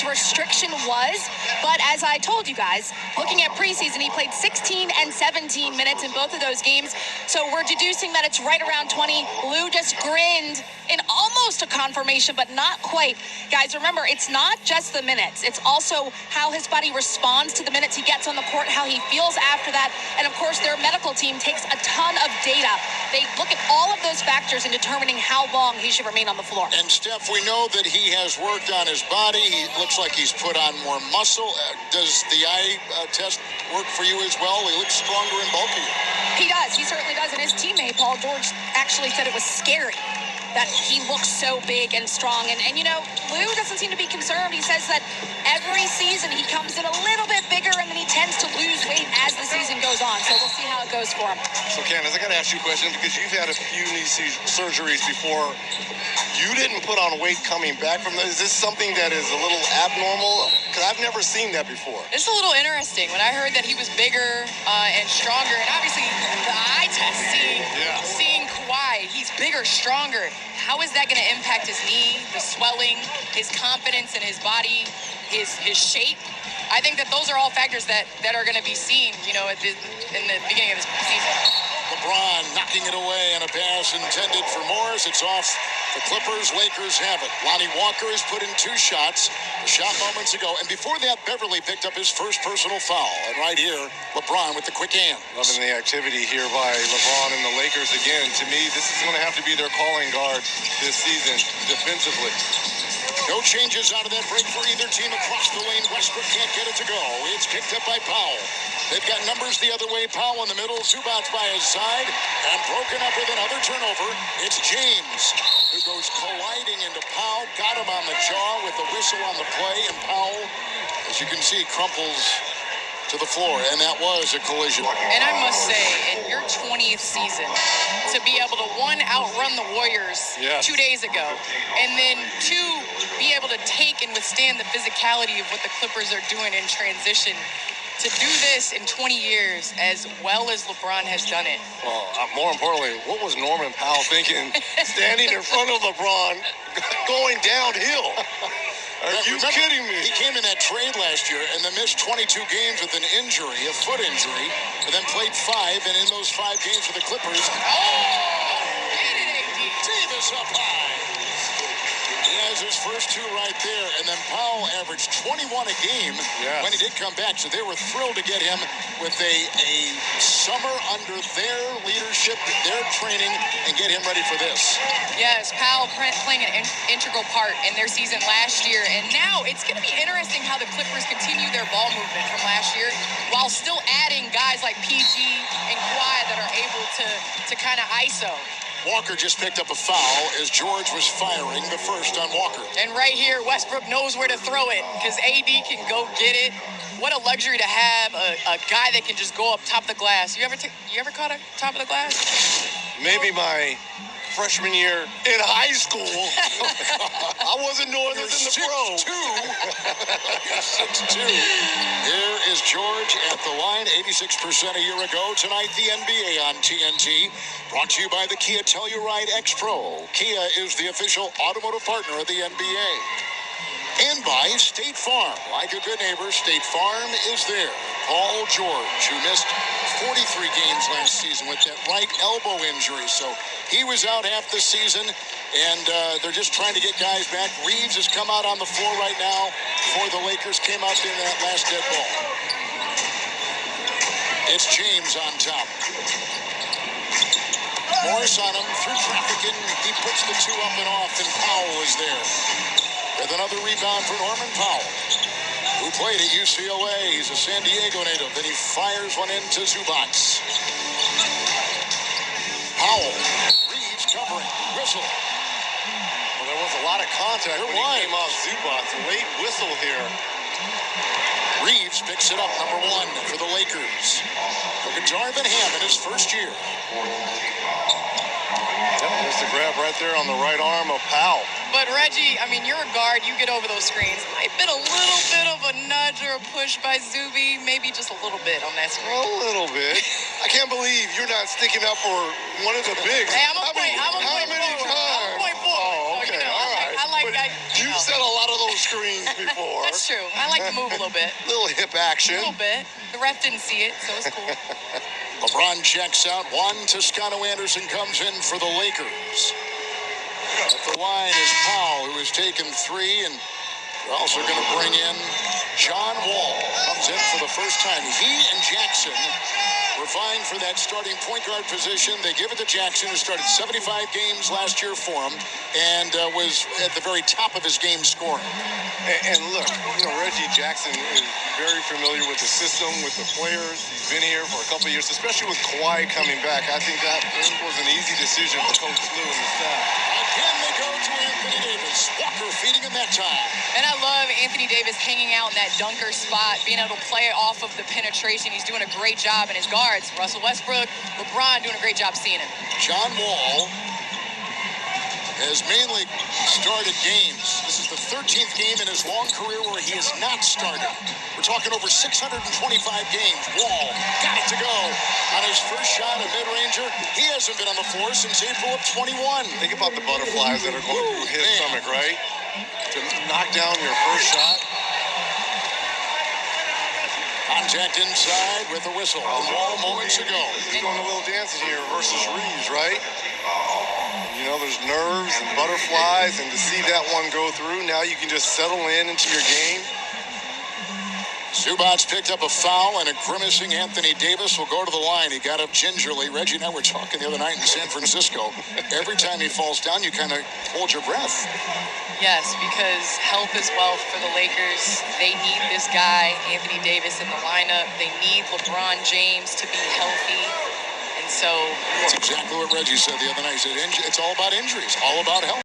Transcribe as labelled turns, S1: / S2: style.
S1: his restriction was. But as I told you guys, looking at preseason, he played 16 and 17 minutes in both of those games. So we're deducing that it's right around 20. Lou just grinned in almost a confirmation, but not quite. Guys, remember, it's not just the minutes. It's also how his body responds to the minutes he gets on the court, how he feels after that. And of course, their medical team takes a ton of data. They look at all of those factors in determining how long he should remain on the floor.
S2: And Steph, we know that he has worked on his body. He looks like he's put on more muscle. Does the eye test work for you as well? He looks stronger and bulkier.
S1: He does. He certainly does. And his teammate, Paul George, actually said it was scary that he looks so big and strong. And you know, Lou doesn't seem to be concerned. He says that every season he comes in a little bit bigger and then he tends to lose weight as the season goes on. So we'll see how it goes for him.
S3: So, Candace, I got to ask you a question because you've had a few knee surgeries before. You didn't put on weight coming back from this. Is this something that is a little abnormal? Because I've never seen that before.
S4: It's a little interesting. When I heard that he was bigger and stronger, and obviously the eye test seeing Kawhi, he's bigger, stronger. How is that going to impact his knee, the swelling, his confidence in his body, his shape? I think that those are all factors that are going to be seen, you know, in the beginning of this season.
S2: LeBron knocking it away on a pass intended for Morris. It's off the Clippers. Lakers have it. Lonnie Walker has put in 2 shots. A shot moments ago. And before that, Beverly picked up his first personal foul. And right here, LeBron with the quick hand.
S3: Loving the activity here by LeBron and the Lakers again. To me, this is going to have to be their calling guard this season defensively.
S2: No changes out of that break for either team across the lane. Westbrook can't get it to go. It's picked up by Powell. They've got numbers the other way. Powell in the middle. Zubac by his side. And broken up with another turnover. It's James who goes colliding into Powell. Got him on the jaw with the whistle on the play. And Powell, as you can see, crumples to the floor, and that was a collision.
S4: And I must say, in your 20th season, to be able to, 1, outrun the Warriors 2 days ago, and then 2, be able to take and withstand the physicality of what the Clippers are doing in transition, to do this in 20 years as well as LeBron has done it.
S3: Well, more importantly, what was Norman Powell thinking standing in front of LeBron going downhill? Are you kidding me?
S2: He came in that trade last year and then missed 22 games with an injury, a foot injury, and then played 5, and in those 5 games for the Clippers, Davis up high. He has his first 2 right there, and then Powell averaged 21 a game when he did come back, so they were thrilled to get him with a summer under their leadership, their training, and get him ready for this.
S4: Yes, Powell playing an integral part in their season last year, and now it's going to be interesting how the Clippers continue their ball movement from last year while still adding guys like PG and Kawhi that are able to kind of ISO.
S2: Walker just picked up a foul as George was firing the first on Walker.
S4: And right here, Westbrook knows where to throw it because AD can go get it. What a luxury to have a guy that can just go up top of the glass. You ever caught a top of the glass?
S3: Maybe my freshman year in high school. I wasn't knowing this in the pros.
S2: 6'2". Here is George at the line, 86% a year ago. Tonight, the NBA on TNT. Brought to you by the Kia Telluride X Pro. Kia is the official automotive partner of the NBA. And by State Farm. Like a good neighbor, State Farm is there. Paul George, who missed 43 games last season with that right elbow injury. So he was out half the season, and they're just trying to get guys back. Reeves has come out on the floor right now before the Lakers came out in that last dead ball. It's James on top. Morris on him through traffic, and he puts the 2 up and off, and Powell is there. With another rebound for Norman Powell, who played at UCLA. He's a San Diego native, and he fires one into Zubac. Powell, Reeves covering, whistle.
S3: Well, there was a lot of contact when he came off Zubac. Late whistle here.
S2: Reeves picks it up, number 1 for the Lakers. Look at Darvin Ham in his first year.
S3: There's the grab right there on the right arm of Powell.
S4: But Reggie, I mean, you're a guard. You get over those screens. Might have been a little bit of a nudge or a push by Zuby. Maybe just a little bit on that screen.
S3: A little bit. I can't believe you're not sticking up for one of the bigs.
S4: Hey, I'm a point
S3: How many
S4: forward.
S3: times?
S4: I'm a point forward.
S3: Oh, okay.
S4: So, you know,
S3: all right.
S4: I like
S3: but
S4: that.
S3: You set a lot of those screens before.
S4: That's true. I like to move a little bit.
S3: Little hip action.
S4: A little bit. The ref didn't see it, so it's cool.
S2: LeBron checks out. Juan Toscano Anderson comes in for the Lakers. At the line is Powell, who has taken 3, and we're also going to bring in John Wall. Comes in for the first time. He and Jackson were vying for that starting point guard position. They give it to Jackson, who started 75 games last year for him, and was at the very top of his game scoring.
S3: And look, Reggie Jackson is very familiar with the system, with the players. He's been here for a couple of years, especially with Kawhi coming back. I think that was an easy decision for Coach Lue and the staff.
S2: Again, they go to Anthony Davis. Walker feeding him that time.
S4: And I love Anthony Davis hanging out in that dunker spot, being able to play off of the penetration. He's doing a great job, and his guards, Russell Westbrook, LeBron, doing a great job seeing him.
S2: John Wall has mainly started games. This is the 13th game in his long career where he has not started. We're talking over 625 games. Wall got it to go on his first shot, a mid-ranger. He hasn't been on the floor since April of 21.
S3: Think about the butterflies that are going through his stomach, right? To knock down your first shot.
S2: Contact inside with a whistle. Wall moments ago.
S3: He's doing a little dance here versus Reeves, right? There's nerves and butterflies, and to see that one go through, now you can just settle into your game.
S2: Zubac's picked up a foul, and a grimacing Anthony Davis will go to the line. He got up gingerly. Reggie and I were talking the other night in San Francisco. Every time he falls down, you kind of hold your breath.
S4: Yes, because health is wealth for the Lakers. They need this guy, Anthony Davis, in the lineup. They need LeBron James to be healthy. And so
S2: That's exactly what Reggie said the other night. He said, it's all about injuries, all about health.